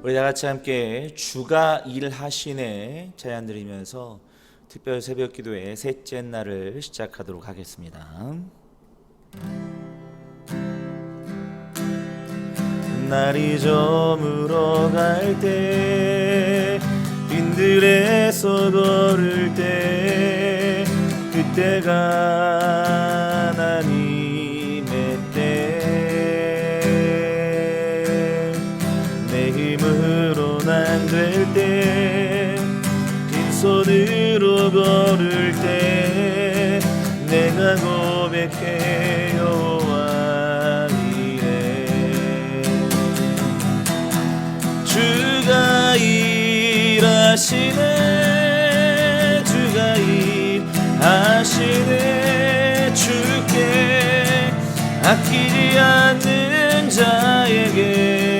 우리 다 같이 함께 주가 일하시네 찬양 드리면서 특별 새벽 기도의 셋째 날을 시작하도록 하겠습니다. 날이 저물어 갈 때 빈들에서 걸을 때 그때가 하나님의 때 내 힘으로는 안 될 때 빈손으로 걸을 때 내가 고백해 여호와 이래 주가 일하시네 주가 일하시네 주께 아끼지 않는 자에게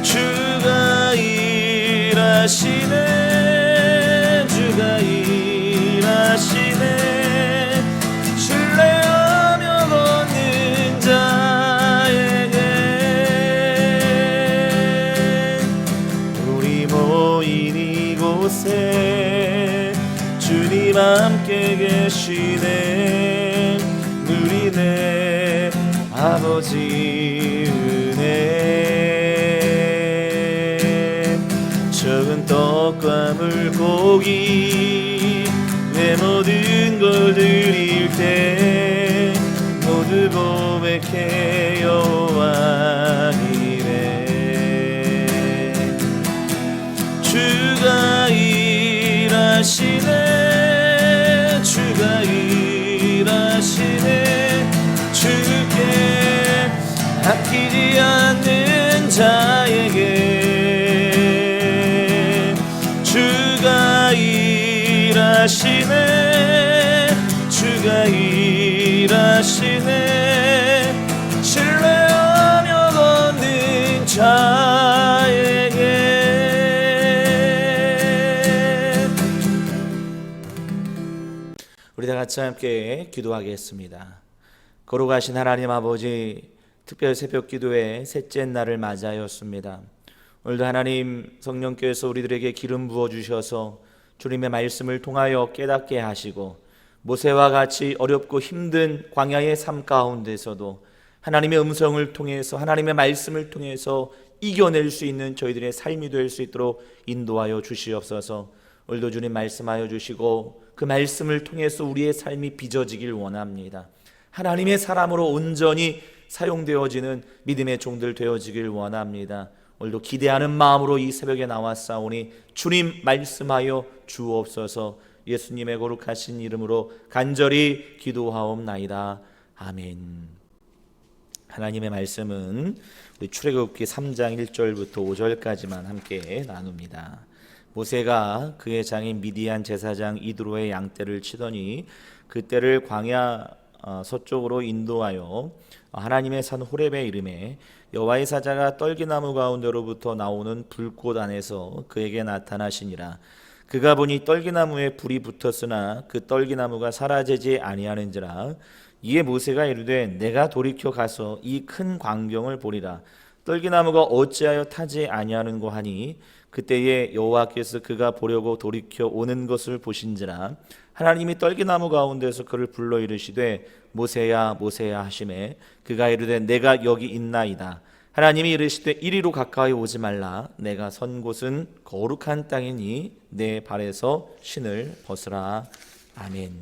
주가 일하시네 주가 일하시네 신뢰하며 걷는 자에게 우리 모인 이곳에 주님 함께 계시네 우리 내 아버지 은혜 적은 떡과 물고기 내 모든 걸 드릴 때 모두 고백해 여호와 이래 주가 일하시네 주가 일하시네 주께 아끼지 않는 자에게 주가 일하시네 주가 일하시네 신뢰하며 걷는 자에게 우리 다 같이 함께 기도하겠습니다. 거룩하신 하나님 아버지, 특별 새벽 기도의 셋째 날을 맞이하였습니다. 오늘도 하나님 성령께서 우리들에게 기름 부어주셔서 주님의 말씀을 통하여 깨닫게 하시고 모세와 같이 어렵고 힘든 광야의 삶 가운데서도 하나님의 음성을 통해서 하나님의 말씀을 통해서 이겨낼 수 있는 저희들의 삶이 될 수 있도록 인도하여 주시옵소서. 오늘도 주님 말씀하여 주시고 그 말씀을 통해서 우리의 삶이 빚어지길 원합니다. 하나님의 사람으로 온전히 사용되어지는 믿음의 종들 되어지길 원합니다. 오늘도 기대하는 마음으로 이 새벽에 나왔사오니 주님 말씀하여 주옵소서. 예수님의 거룩하신 이름으로 간절히 기도하옵나이다. 아멘. 하나님의 말씀은 우리 출애굽기 3장 1절부터 5절까지만 함께 나눕니다. 모세가 그의 장인 미디안 제사장 이드로의 양떼를 치더니 그떼를 광야 서쪽으로 인도하여 하나님의 산 호렙에 이르매 여호와의 사자가 떨기나무 가운데로부터 나오는 불꽃 안에서 그에게 나타나시니라. 그가 보니 떨기나무에 불이 붙었으나 그 떨기나무가 사라지지 아니하는지라. 이에 모세가 이르되 내가 돌이켜 가서 이 큰 광경을 보리라. 떨기나무가 어찌하여 타지 아니하는고 하니 그때에 여호와께서 그가 보려고 돌이켜 오는 것을 보신지라. 하나님이 떨기나무 가운데서 그를 불러 이르시되 모세야 모세야 하시매 그가 이르되 내가 여기 있나이다. 하나님이 이르시되 이리로 가까이 오지 말라. 내가 선 곳은 거룩한 땅이니 내 발에서 신을 벗으라. 아멘.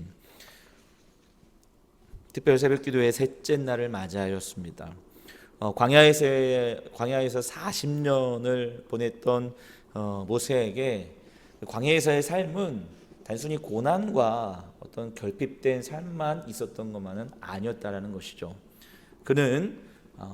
특별 새벽 기도의 셋째 날을 맞이하였습니다. 광야에서 40년을 보냈던 모세에게 광야에서의 삶은 단순히 고난과 어떤 결핍된 삶만 있었던 것만은 아니었다라는 것이죠. 그는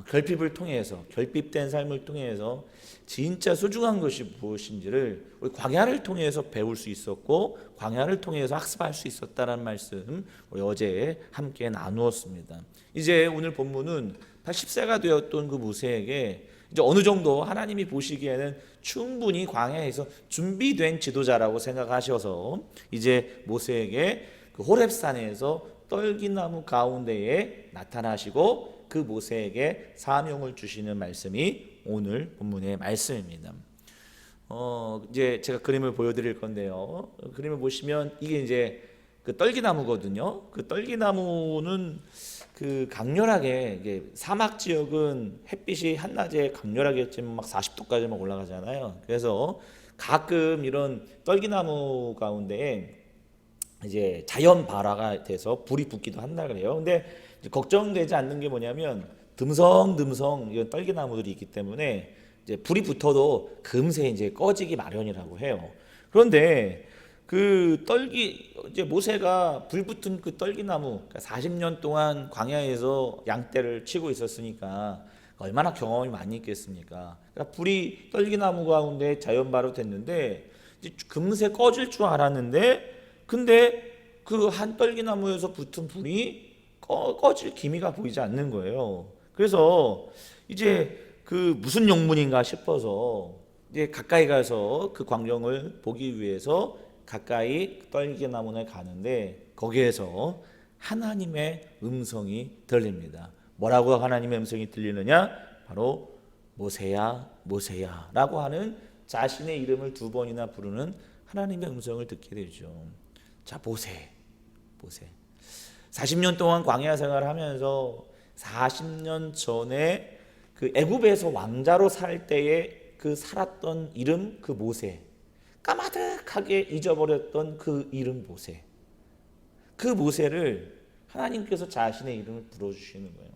결핍을 통해서 결핍된 삶을 통해서 진짜 소중한 것이 무엇인지를 우리 광야를 통해서 배울 수 있었고 광야를 통해서 학습할 수 있었다라는 말씀 우리 어제 함께 나누었습니다. 이제 오늘 본문은 80세가 되었던 그 모세에게 이제 어느 정도 하나님이 보시기에는 충분히 광야에서 준비된 지도자라고 생각하셔서 이제 모세에게 그 호렙산에서 떨기나무 가운데에 나타나시고 그 모세에게 사명을 주시는 말씀이 오늘 본문의 말씀입니다. 이제 제가 그림을 보여드릴 건데요. 그림을 보시면 이게 이제 그 떨기나무거든요. 그 떨기나무는 그 강렬하게, 이게 사막 지역은 햇빛이 한낮에 강렬하게 막 40도까지 막 올라가잖아요. 그래서 가끔 이런 떨기나무 가운데 이제 자연 발화가 돼서 불이 붙기도 한다 그래요. 근데 걱정되지 않는 게 뭐냐면 듬성듬성 이런 떨기나무들이 있기 때문에 이제 불이 붙어도 금세 이제 꺼지기 마련이라고 해요. 그런데 그 이제 모세가 불 붙은 그 떨기나무, 그러니까 40년 동안 광야에서 양떼를 치고 있었으니까 얼마나 경험이 많이 있겠습니까? 그러니까 불이 떨기나무 가운데 자연 발효됐는데 이제 금세 꺼질 줄 알았는데, 근데 그 한 떨기나무에서 붙은 불이 꺼질 기미가 보이지 않는 거예요. 그래서 이제 그 무슨 영문인가 싶어서 이제 가까이 가서 그 광경을 보기 위해서 가까이 떨기나무에 가는데, 거기에서 하나님의 음성이 들립니다. 뭐라고 하나님의 음성이 들리느냐? 바로 모세야 모세야 라고 하는, 자신의 이름을 두 번이나 부르는 하나님의 음성을 듣게 되죠. 자, 모세 40년 동안 광야 생활을 하면서 40년 전에 그 애굽에서 왕자로 살 때에 그 살았던 이름, 그 모세, 까마득하게 잊어버렸던 그 이름 모세, 그 모세를 하나님께서 자신의 이름을 불러주시는 거예요.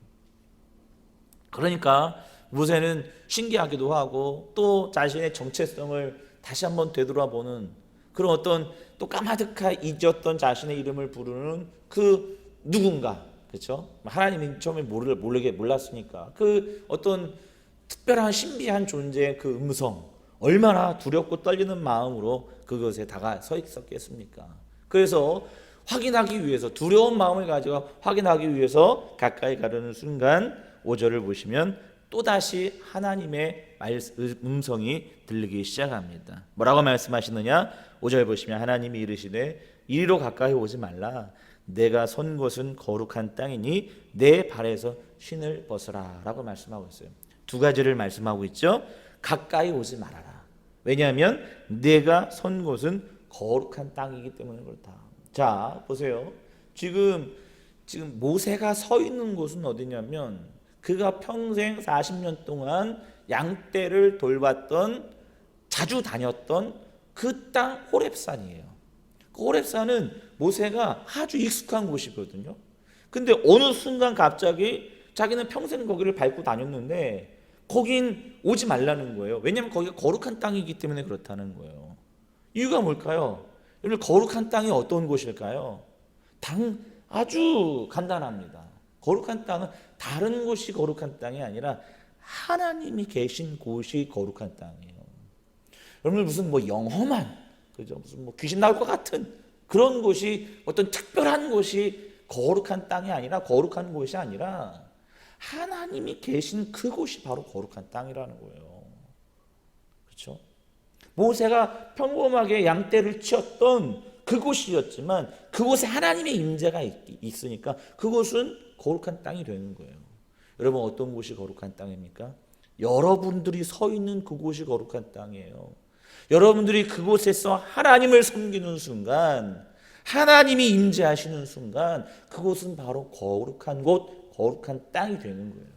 그러니까 모세는 신기하기도 하고 또 자신의 정체성을 다시 한번 되돌아보는 그런 어떤, 또 까마득하게 잊었던 자신의 이름을 부르는 그 누군가, 그렇죠? 하나님이 처음에 몰랐으니까 그 어떤 특별한 신비한 존재의 그 음성, 얼마나 두렵고 떨리는 마음으로 그것에 다가서 있었겠습니까? 그래서 확인하기 위해서, 두려운 마음을 가지고 확인하기 위해서 가까이 가려는 순간 5절을 보시면 또다시 하나님의 음성이 들리기 시작합니다. 뭐라고 말씀하시느냐? 5절 보시면 하나님이 이르시되 이리로 가까이 오지 말라. 내가 선 곳은 거룩한 땅이니 내 발에서 신을 벗으라 라고 말씀하고 있어요. 두 가지를 말씀하고 있죠. 가까이 오지 말아라. 왜냐하면 내가 선 곳은 거룩한 땅이기 때문에 그렇다. 자, 보세요. 지금 모세가 서 있는 곳은 어디냐면 그가 평생 40년 동안 양떼를 돌봤던, 자주 다녔던 그 땅 호렙산이에요. 그 호렙산은 모세가 아주 익숙한 곳이거든요. 근데 어느 순간 갑자기 자기는 평생 거기를 밟고 다녔는데 거긴 오지 말라는 거예요. 왜냐하면 거기가 거룩한 땅이기 때문에 그렇다는 거예요. 이유가 뭘까요? 여러분, 거룩한 땅이 어떤 곳일까요? 아주 간단합니다. 거룩한 땅은 다른 곳이 거룩한 땅이 아니라 하나님이 계신 곳이 거룩한 땅이에요. 여러분, 무슨 영험한, 그죠? 무슨 귀신 나올 것 같은 그런 곳이, 어떤 특별한 곳이 거룩한 땅이 아니라, 거룩한 곳이 아니라 하나님이 계신 그곳이 바로 거룩한 땅이라는 거예요. 그렇죠? 모세가 평범하게 양떼를 치었던 그곳이었지만 그곳에 하나님의 임재가 있으니까 그곳은 거룩한 땅이 되는 거예요. 여러분, 어떤 곳이 거룩한 땅입니까? 여러분들이 서 있는 그곳이 거룩한 땅이에요. 여러분들이 그곳에서 하나님을 섬기는 순간, 하나님이 임재하시는 순간 그곳은 바로 거룩한 곳, 거룩한 땅이 되는 거예요.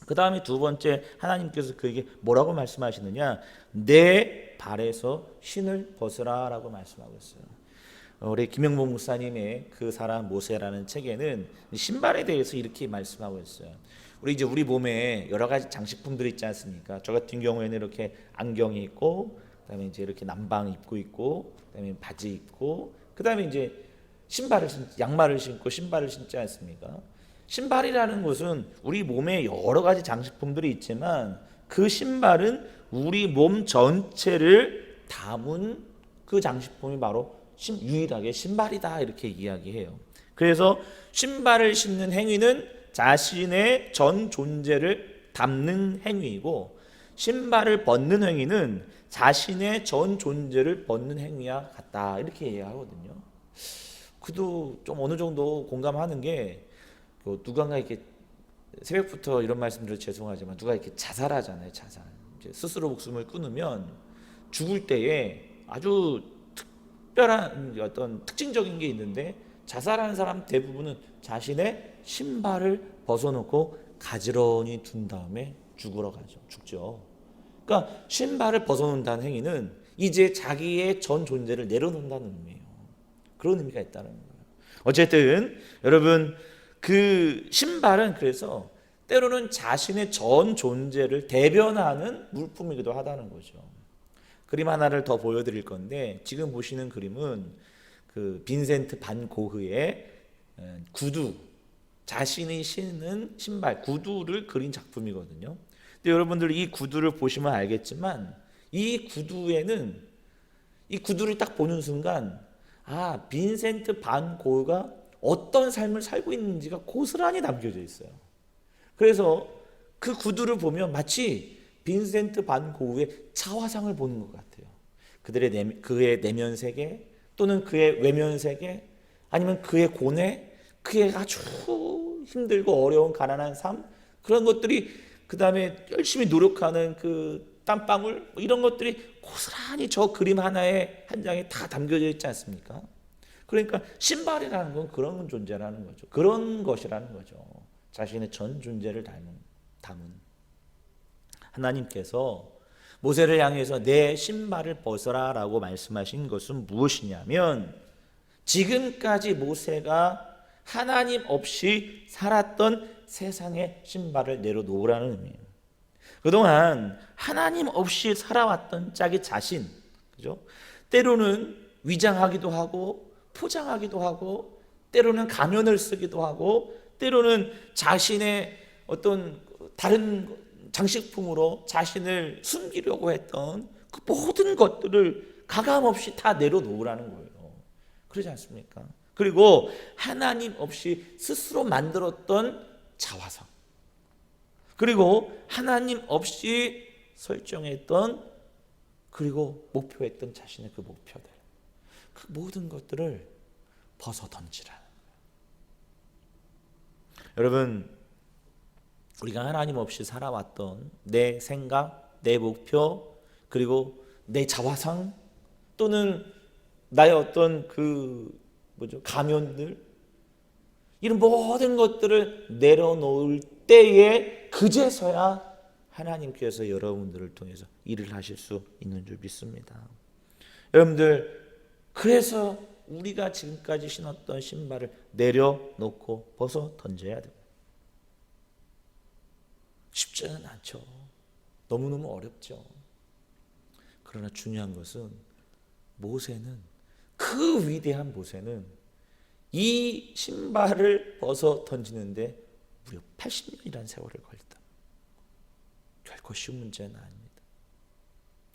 그 다음에 두 번째, 하나님께서 그에게 뭐라고 말씀하시느냐? 내 발에서 신을 벗으라 라고 말씀하고 있어요. 우리 김영봉 목사님의 그 사람 모세라는 책에는 신발에 대해서 이렇게 말씀하고 있어요. 우리 몸에 여러 가지 장식품들이 있지 않습니까? 저 같은 경우에는 이렇게 안경이 있고, 그다음에 이제 이렇게 남방 입고 있고, 그다음에 바지 입고, 그다음에 이제 양말을 신고 신발을 신지 않습니까? 신발이라는 것은 우리 몸에 여러 가지 장식품들이 있지만 그 신발은 우리 몸 전체를 담은 그 장식품이 바로 유일하게 신발이다, 이렇게 이야기해요. 그래서 신발을 신는 행위는 자신의 전 존재를 담는 행위이고, 신발을 벗는 행위는 자신의 전 존재를 벗는 행위와 같다, 이렇게 이야기하거든요. 그도 좀 어느 정도 공감하는 게, 누군가 이렇게 새벽부터 이런 말씀드려 죄송하지만 누가 이렇게 자살하잖아요. 자살. 이제 스스로 목숨을 끊으면 죽을 때에 아주 특별한 어떤 특징적인 게 있는데 자살하는 사람 대부분은 자신의 신발을 벗어놓고 가지런히 둔 다음에 죽죠. 그러니까 신발을 벗어놓는다는 행위는 이제 자기의 전 존재를 내려놓는다는 의미예요. 그런 의미가 있다는 거예요. 어쨌든 여러분 그 신발은 그래서 때로는 자신의 전 존재를 대변하는 물품이기도 하다는 거죠. 그림 하나를 더 보여드릴 건데 지금 보시는 그림은 그 빈센트 반 고흐의 구두, 자신이 신는 신발, 구두를 그린 작품이거든요. 근데 여러분들 이 구두를 보시면 알겠지만 이 구두를 딱 보는 순간 빈센트 반 고흐가 어떤 삶을 살고 있는지가 고스란히 담겨져 있어요. 그래서 그 구두를 보면 마치 빈센트 반 고흐의 자화상을 보는 것 같아요. 그의 내면 세계 또는 그의 외면 세계 아니면 그의 고뇌, 그의 아주 힘들고 어려운 가난한 삶 그런 것들이 그 다음에 열심히 노력하는 그 땀방울 이런 것들이 고스란히 저 그림 하나에 한 장에 다 담겨져 있지 않습니까? 그러니까 신발이라는 건 그런 존재라는 거죠. 그런 것이라는 거죠. 자신의 전 존재를 담은 하나님께서 모세를 향해서 내 신발을 벗어라 라고 말씀하신 것은 무엇이냐면 지금까지 모세가 하나님 없이 살았던 세상의 신발을 내려놓으라는 의미예요. 그동안 하나님 없이 살아왔던 자기 자신, 그죠? 때로는 위장하기도 하고 포장하기도 하고 때로는 가면을 쓰기도 하고 때로는 자신의 어떤 다른 장식품으로 자신을 숨기려고 했던 그 모든 것들을 가감없이 다 내려놓으라는 거예요. 그러지 않습니까? 그리고 하나님 없이 스스로 만들었던 자화상 그리고 하나님 없이 설정했던 그리고 목표했던 자신의 그 목표들 그 모든 것들을 벗어 던지라. 여러분 우리가 하나님 없이 살아왔던 내 생각, 내 목표 그리고 내 자화상 또는 나의 어떤 가면들 이런 모든 것들을 내려놓을 때에 그제서야 하나님께서 여러분들을 통해서 일을 하실 수 있는 줄 믿습니다. 여러분들 그래서 우리가 지금까지 신었던 신발을 내려놓고 벗어 던져야 됩니다. 쉽지는 않죠. 너무너무 어렵죠. 그러나 중요한 것은 그 위대한 모세는 이 신발을 벗어 던지는데 무려 80년이라는 세월을 걸렸다. 결코 쉬운 문제는 아닙니다.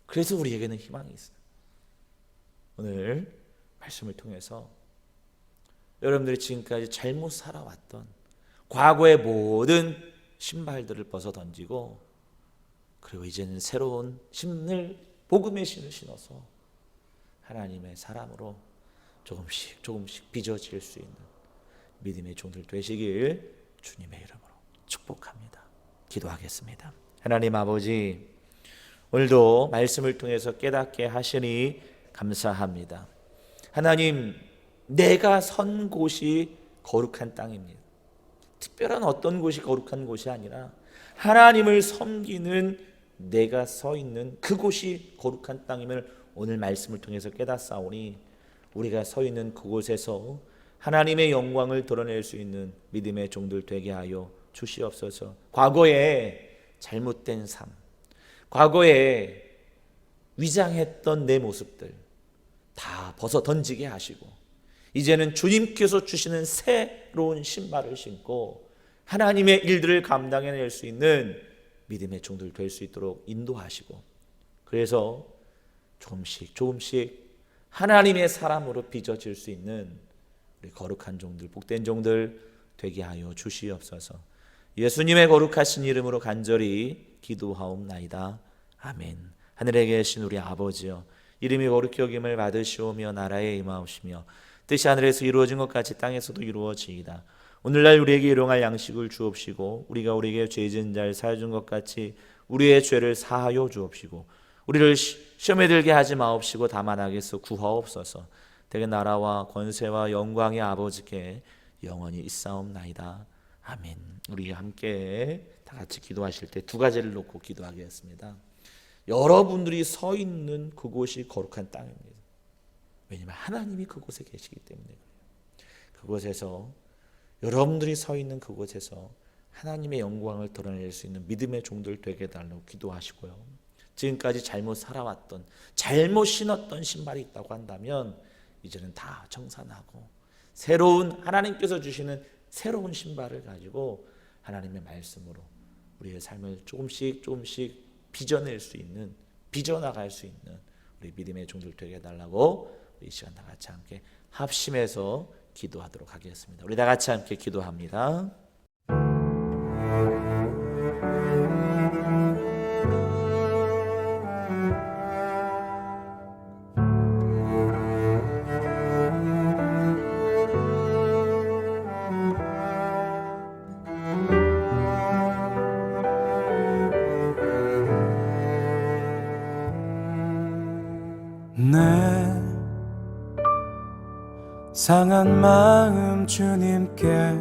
그래서 우리에게는 희망이 있어요. 오늘 말씀을 통해서 여러분들이 지금까지 잘못 살아왔던 과거의 모든 신발들을 벗어 던지고 그리고 이제는 새로운 복음의 신을 신어서 하나님의 사람으로 조금씩 빚어질 수 있는 믿음의 종들 되시길 주님의 이름으로 축복합니다. 기도하겠습니다. 하나님 아버지 오늘도 말씀을 통해서 깨닫게 하시니 감사합니다. 하나님 내가 선 곳이 거룩한 땅입니다. 특별한 어떤 곳이 거룩한 곳이 아니라 하나님을 섬기는 내가 서 있는 그곳이 거룩한 땅임을 오늘 말씀을 통해서 깨닫사오니 우리가 서 있는 그곳에서 하나님의 영광을 드러낼 수 있는 믿음의 종들 되게 하여 주시옵소서. 과거에 잘못된 삶, 과거에 위장했던 내 모습들 다 벗어 던지게 하시고 이제는 주님께서 주시는 새로운 신발을 신고 하나님의 일들을 감당해낼 수 있는 믿음의 종들 될 수 있도록 인도하시고 그래서 조금씩 하나님의 사람으로 빚어질 수 있는 우리 거룩한 종들, 복된 종들 되게 하여 주시옵소서. 예수님의 거룩하신 이름으로 간절히 기도하옵나이다. 아멘. 하늘에 계신 우리 아버지여 이름이 거룩히 여김을 받으시오며 나라에 임하옵시며 뜻이 하늘에서 이루어진 것 같이 땅에서도 이루어지이다. 오늘날 우리에게 일용할 양식을 주옵시고 우리가 우리에게 죄 지은 자를 사하여 준 것 같이 우리의 죄를 사하여 주옵시고 우리를 시험에 들게 하지 마옵시고 다만 악에서 구하옵소서. 대개 나라와 권세와 영광의 아버지께 영원히 있사옵나이다. 아멘. 우리 함께 다 같이 기도하실 때 두 가지를 놓고 기도하겠습니다. 여러분들이 서 있는 그곳이 거룩한 땅입니다. 왜냐하면 하나님이 그곳에 계시기 때문에 그래요. 그곳에서 여러분들이 서 있는 그곳에서 하나님의 영광을 드러낼 수 있는 믿음의 종들 되게 해달라고 기도하시고요. 지금까지 잘못 살아왔던, 잘못 신었던 신발이 있다고 한다면 이제는 다 청산하고 새로운 하나님께서 주시는 새로운 신발을 가지고 하나님의 말씀으로 우리의 삶을 조금씩 빚어낼 수 있는, 빚어나갈 수 있는 우리 믿음의 종들 되게 해달라고 우리 이 시간 다 같이 함께 합심해서 기도하도록 하겠습니다. 우리 다 같이 함께 기도합니다. 내 상한 마음 주님께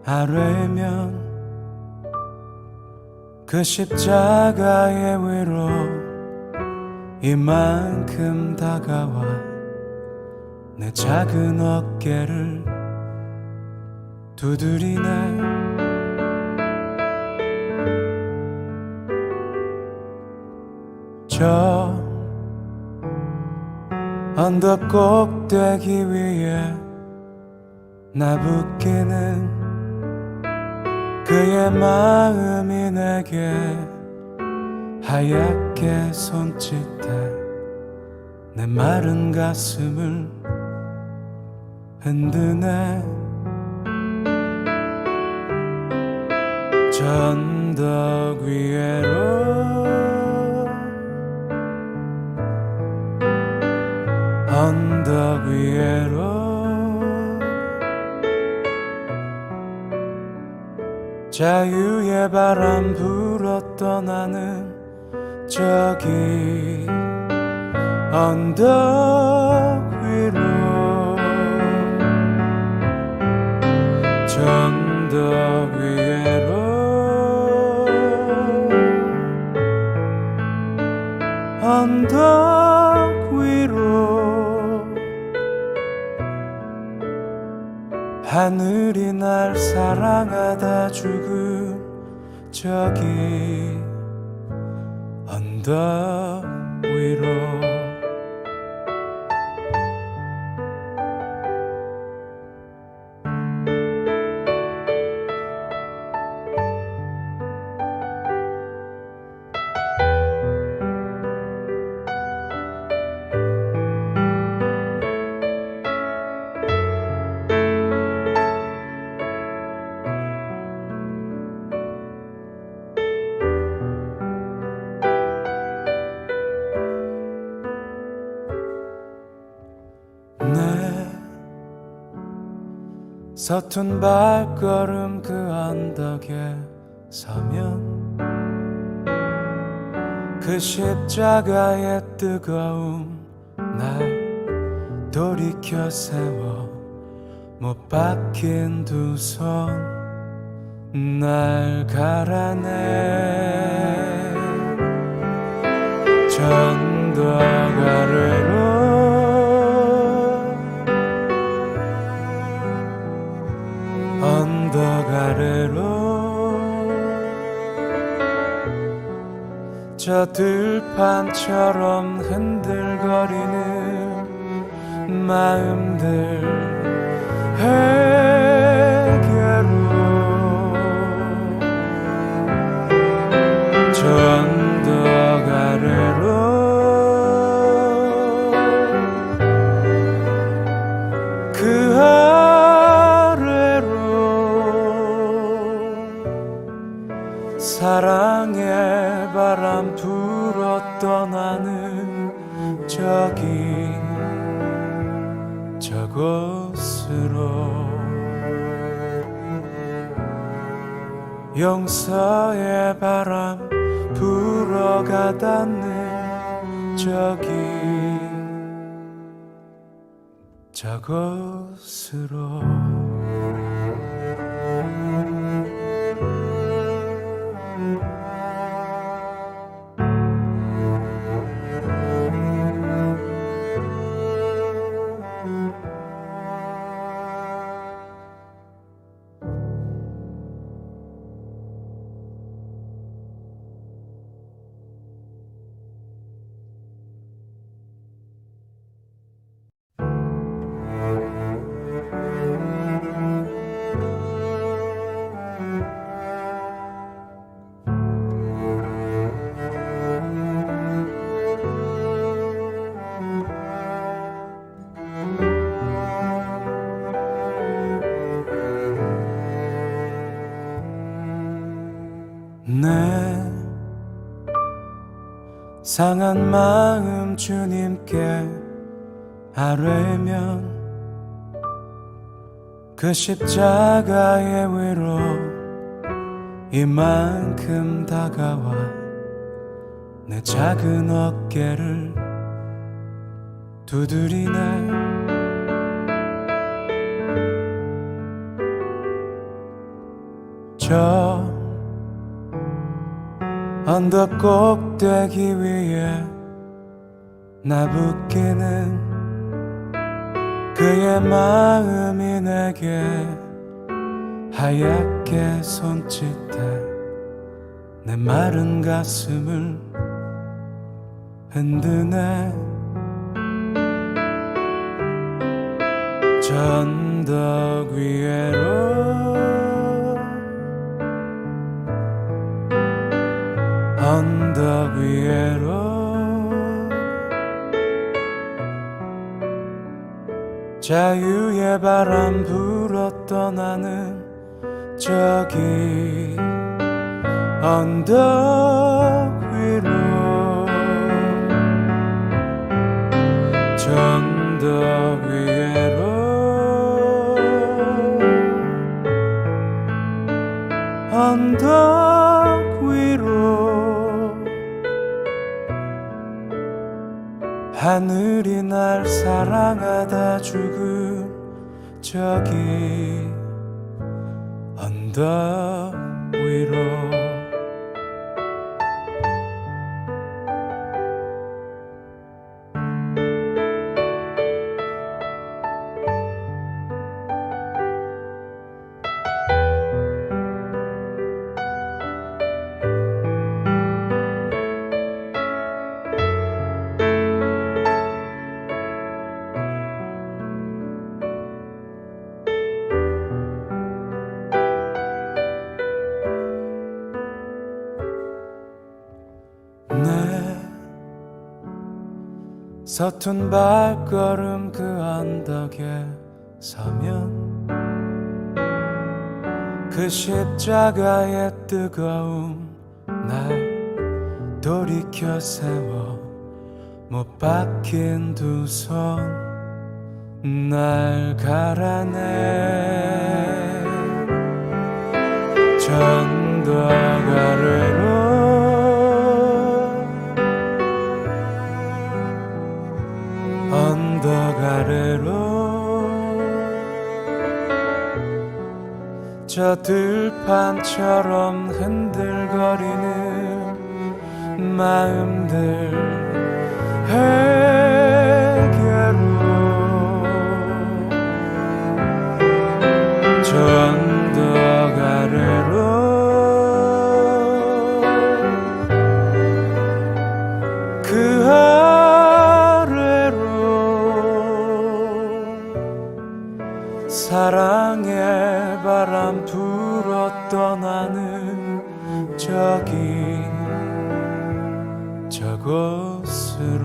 아뢰면 그 십자가의 위로 이만큼 다가와 내 작은 어깨를 두드리네. 저 언덕 꼭대기 위에 나부끼는 그의 마음이 내게 하얗게 손짓해 내 마른 가슴을 흔드네. 저 언덕 위에로 언덕 위에로 자유의 바람 불어 떠나는 저기 언덕 위로 저 언덕 위에로 언덕 위로 하늘이 날 사랑하다 죽은 저기 언덕 위로 서툰 발걸음 그 언덕에 서면 그 십자가의 뜨거움 날 돌이켜 세워 못 박힌 두 손 날 갈아내. 저 언덕 아래로 언덕 아래로 저 들판처럼 흔들거리는 마음들 에게로 저 언덕 아래로 그 사랑의 바람 불어 떠나는 저기 저곳으로 용서의 바람 불어가 닿는 저곳으로 내 상한 마음 주님께 아뢰면 그 십자가의 위로 이만큼 다가와 내 작은 어깨를 두드리네. 저 언덕 꼭대기 위에 나부끼는 그의 마음이 내게 하얗게 손짓해 내 마른 가슴을 흔드네. 저 언덕 위에로 언덕 위에로 자유의 바람 불어 떠나는 저기 언덕 위로 저 언덕 위에로 언덕 위로 하늘이 날 사랑하다 죽은 저기 언덕 위로 내 서툰 발걸음 그 언덕에 서면 그 십자가의 뜨거움 날 돌이켜 세워 못 박힌 두 손 날 갈아내. 저 언덕 아래로 언덕 아래로 저 들판처럼 흔들거리는 마음들 에게로 저 언덕 아래로 그 사랑의 바람 불어 떠나는 저곳으로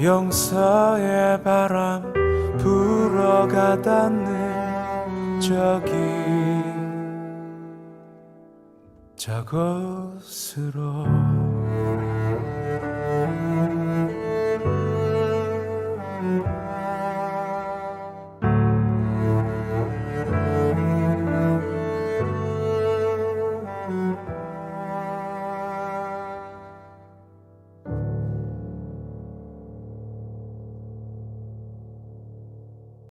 용서의 바람 불어가 닿는 저곳으로